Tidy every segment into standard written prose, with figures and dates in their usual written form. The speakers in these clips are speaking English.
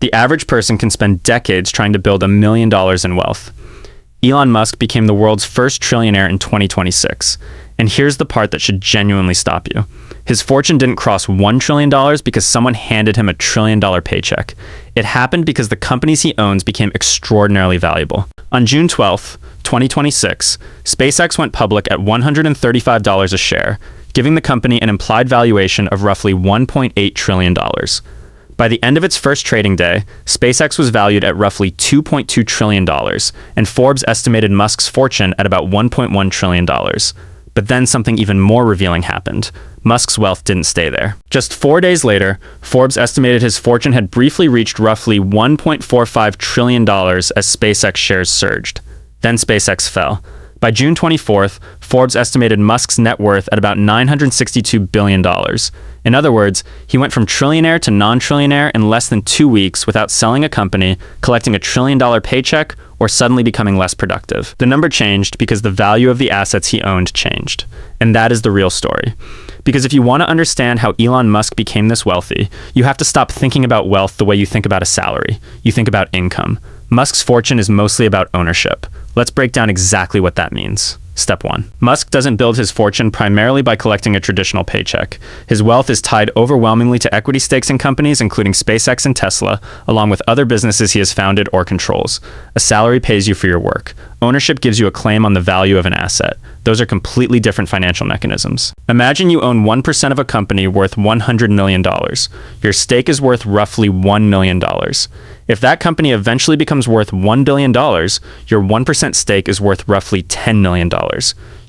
The average person can spend decades trying to build $1 million in wealth. Elon Musk became the world's first trillionaire in 2026. And here's the part that should genuinely stop you. His fortune didn't cross $1 trillion because someone handed him a $1 trillion paycheck. It happened because the companies he owns became extraordinarily valuable. On June 12th, 2026, SpaceX went public at $135 a share, giving the company an implied valuation of roughly $1.8 trillion. By the end of its first trading day, SpaceX was valued at roughly $2.2 trillion, and Forbes estimated Musk's fortune at about $1.1 trillion. But then something even more revealing happened. Musk's wealth didn't stay there. Just 4 days later, Forbes estimated his fortune had briefly reached roughly $1.45 trillion as SpaceX shares surged. Then SpaceX fell. By June 24th, Forbes estimated Musk's net worth at about $962 billion. In other words, he went from trillionaire to non-trillionaire in less than 2 weeks without selling a company, collecting $1 trillion paycheck, or suddenly becoming less productive. The number changed because the value of the assets he owned changed. And that is the real story. Because if you want to understand how Elon Musk became this wealthy, you have to stop thinking about wealth the way you think about a salary. You think about income. Musk's fortune is mostly about ownership. Let's break down exactly what that means. Step 1. Musk doesn't build his fortune primarily by collecting a traditional paycheck. His wealth is tied overwhelmingly to equity stakes in companies, including SpaceX and Tesla, along with other businesses he has founded or controls. A salary pays you for your work. Ownership gives you a claim on the value of an asset. Those are completely different financial mechanisms. Imagine you own 1% of a company worth $100 million. Your stake is worth roughly $1 million. If that company eventually becomes worth $1 billion, your 1% stake is worth roughly $10 million.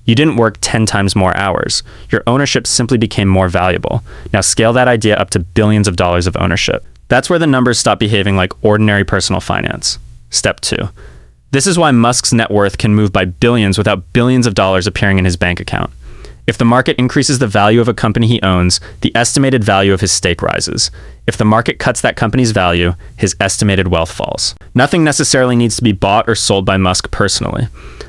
You didn't work 10 times more hours. Your ownership simply became more valuable. Now scale that idea up to billions of dollars of ownership. That's where the numbers stop behaving like ordinary personal finance. Step 2. This is why Musk's net worth can move by billions without billions of dollars appearing in his bank account. If the market increases the value of a company he owns, the estimated value of his stake rises. If the market cuts that company's value, his estimated wealth falls. Nothing necessarily needs to be bought or sold by Musk personally.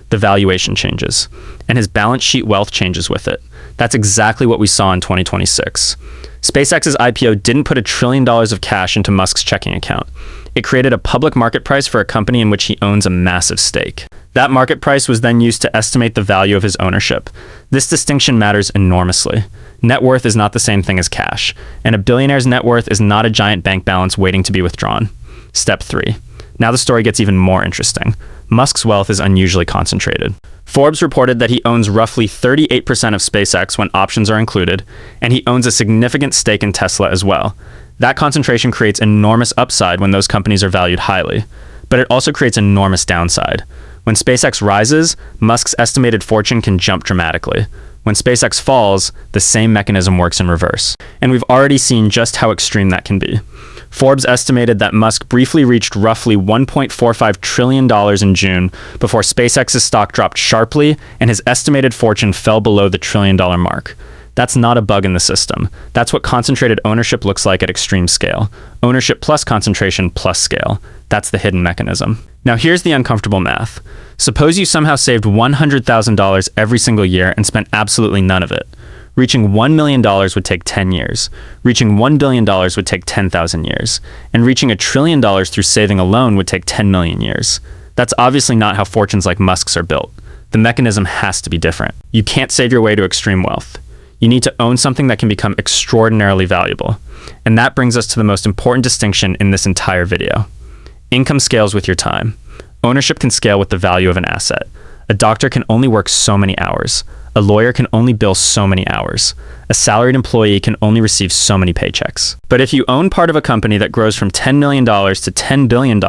The valuation changes, and his balance sheet wealth changes with it. That's exactly what we saw in 2026. SpaceX's IPO didn't put $1 trillion of cash into Musk's checking account. It created a public market price for a company in which he owns a massive stake. That market price was then used to estimate the value of his ownership. This distinction matters enormously. Net worth is not the same thing as cash, and a billionaire's net worth is not a giant bank balance waiting to be withdrawn. Step 3. Now the story gets even more interesting. Musk's wealth is unusually concentrated. Forbes reported that he owns roughly 38% of SpaceX when options are included, and he owns a significant stake in Tesla as well. That concentration creates enormous upside when those companies are valued highly, but it also creates enormous downside. When SpaceX rises, Musk's estimated fortune can jump dramatically. When SpaceX falls, the same mechanism works in reverse. And we've already seen just how extreme that can be. Forbes estimated that Musk briefly reached roughly $1.45 trillion in June before SpaceX's stock dropped sharply and his estimated fortune fell below the $1 trillion mark. That's not a bug in the system. That's what concentrated ownership looks like at extreme scale. Ownership plus concentration plus scale. That's the hidden mechanism. Now here's the uncomfortable math. Suppose you somehow saved $100,000 every single year and spent absolutely none of it. Reaching $1 million would take 10 years. Reaching $1 billion would take 10,000 years. And reaching $1 trillion through saving alone would take 10 million years. That's obviously not how fortunes like Musk's are built. The mechanism has to be different. You can't save your way to extreme wealth. You need to own something that can become extraordinarily valuable. And that brings us to the most important distinction in this entire video. Income scales with your time. Ownership can scale with the value of an asset. A doctor can only work so many hours. A lawyer can only bill so many hours. A salaried employee can only receive so many paychecks. But if you own part of a company that grows from $10 million to $10 billion,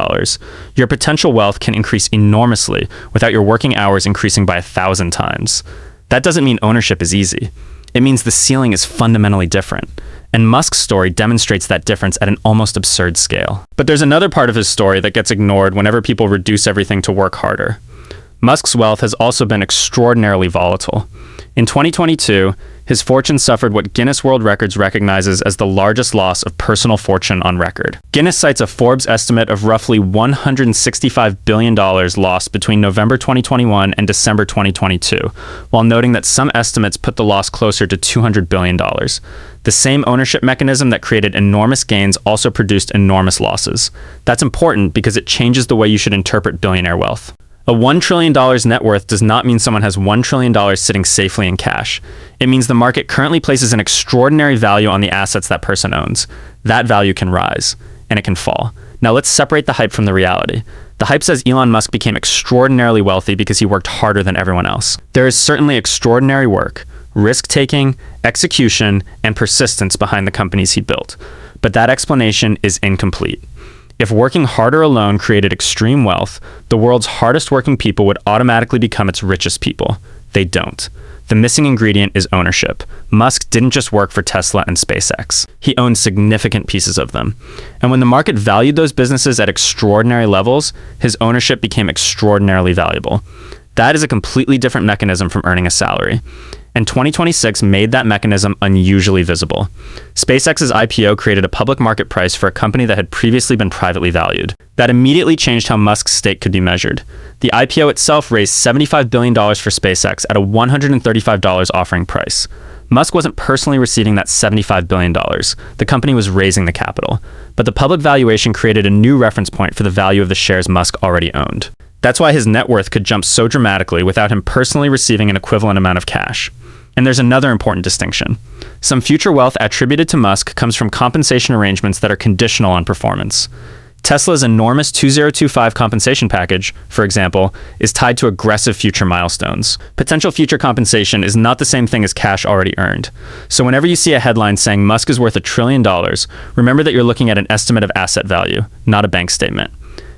your potential wealth can increase enormously without your working hours increasing by 1,000 times. That doesn't mean ownership is easy. It means the ceiling is fundamentally different. And Musk's story demonstrates that difference at an almost absurd scale. But there's another part of his story that gets ignored whenever people reduce everything to work harder. Musk's wealth has also been extraordinarily volatile. In 2022, his fortune suffered what Guinness World Records recognizes as the largest loss of personal fortune on record. Guinness cites a Forbes estimate of roughly $165 billion lost between November 2021 and December 2022, while noting that some estimates put the loss closer to $200 billion. The same ownership mechanism that created enormous gains also produced enormous losses. That's important because it changes the way you should interpret billionaire wealth. A $1 trillion net worth does not mean someone has $1 trillion sitting safely in cash. It means the market currently places an extraordinary value on the assets that person owns. That value can rise, and it can fall. Now let's separate the hype from the reality. The hype says Elon Musk became extraordinarily wealthy because he worked harder than everyone else. There is certainly extraordinary work, risk-taking, execution, and persistence behind the companies he built. But that explanation is incomplete. If working harder alone created extreme wealth, the world's hardest working people would automatically become its richest people. They don't. The missing ingredient is ownership. Musk didn't just work for Tesla and SpaceX. He owned significant pieces of them. And when the market valued those businesses at extraordinary levels, his ownership became extraordinarily valuable. That is a completely different mechanism from earning a salary. And 2026 made that mechanism unusually visible. SpaceX's IPO created a public market price for a company that had previously been privately valued. That immediately changed how Musk's stake could be measured. The IPO itself raised $75 billion for SpaceX at a $135 offering price. Musk wasn't personally receiving that $75 billion. The company was raising the capital. But the public valuation created a new reference point for the value of the shares Musk already owned. That's why his net worth could jump so dramatically without him personally receiving an equivalent amount of cash. And there's another important distinction. Some future wealth attributed to Musk comes from compensation arrangements that are conditional on performance. Tesla's enormous 2025 compensation package, for example, is tied to aggressive future milestones. Potential future compensation is not the same thing as cash already earned. So whenever you see a headline saying Musk is worth $1 trillion, remember that you're looking at an estimate of asset value, not a bank statement.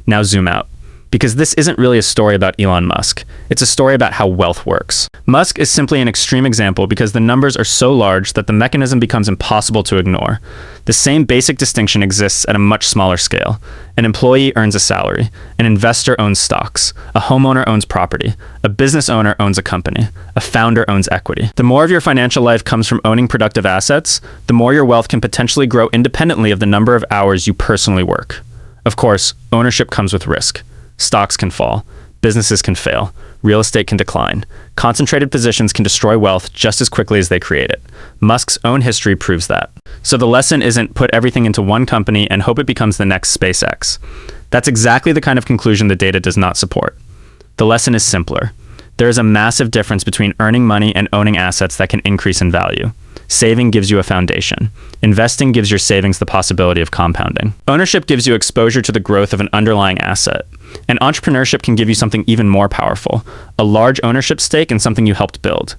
Now zoom out. Because this isn't really a story about Elon Musk. It's a story about how wealth works. Musk is simply an extreme example because the numbers are so large that the mechanism becomes impossible to ignore. The same basic distinction exists at a much smaller scale. An employee earns a salary. An investor owns stocks. A homeowner owns property. A business owner owns a company. A founder owns equity. The more of your financial life comes from owning productive assets, the more your wealth can potentially grow independently of the number of hours you personally work. Of course, ownership comes with risk. Stocks can fall. Businesses can fail. Real estate can decline. Concentrated positions can destroy wealth just as quickly as they create it. Musk's own history proves that. So the lesson isn't put everything into one company and hope it becomes the next SpaceX. That's exactly the kind of conclusion the data does not support. The lesson is simpler. There is a massive difference between earning money and owning assets that can increase in value. Saving gives you a foundation. Investing gives your savings the possibility of compounding. Ownership gives you exposure to the growth of an underlying asset. And entrepreneurship can give you something even more powerful, a large ownership stake in something you helped build.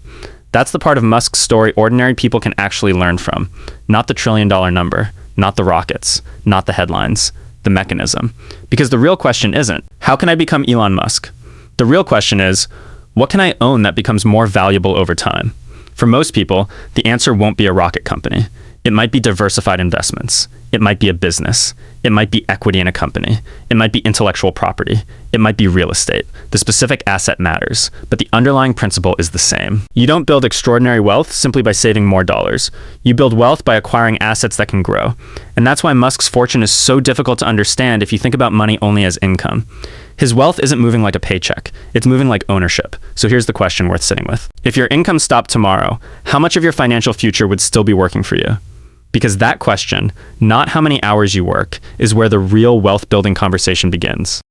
That's the part of Musk's story ordinary people can actually learn from. Not the $1 trillion number, not the rockets, not the headlines, the mechanism. Because the real question isn't, how can I become Elon Musk? The real question is, what can I own that becomes more valuable over time? For most people, the answer won't be a rocket company. It might be diversified investments. It might be a business. It might be equity in a company. It might be intellectual property. It might be real estate. The specific asset matters, but the underlying principle is the same. You don't build extraordinary wealth simply by saving more dollars. You build wealth by acquiring assets that can grow. And that's why Musk's fortune is so difficult to understand if you think about money only as income. His wealth isn't moving like a paycheck. It's moving like ownership. So here's the question worth sitting with. If your income stopped tomorrow, how much of your financial future would still be working for you? Because that question, not how many hours you work, is where the real wealth building conversation begins.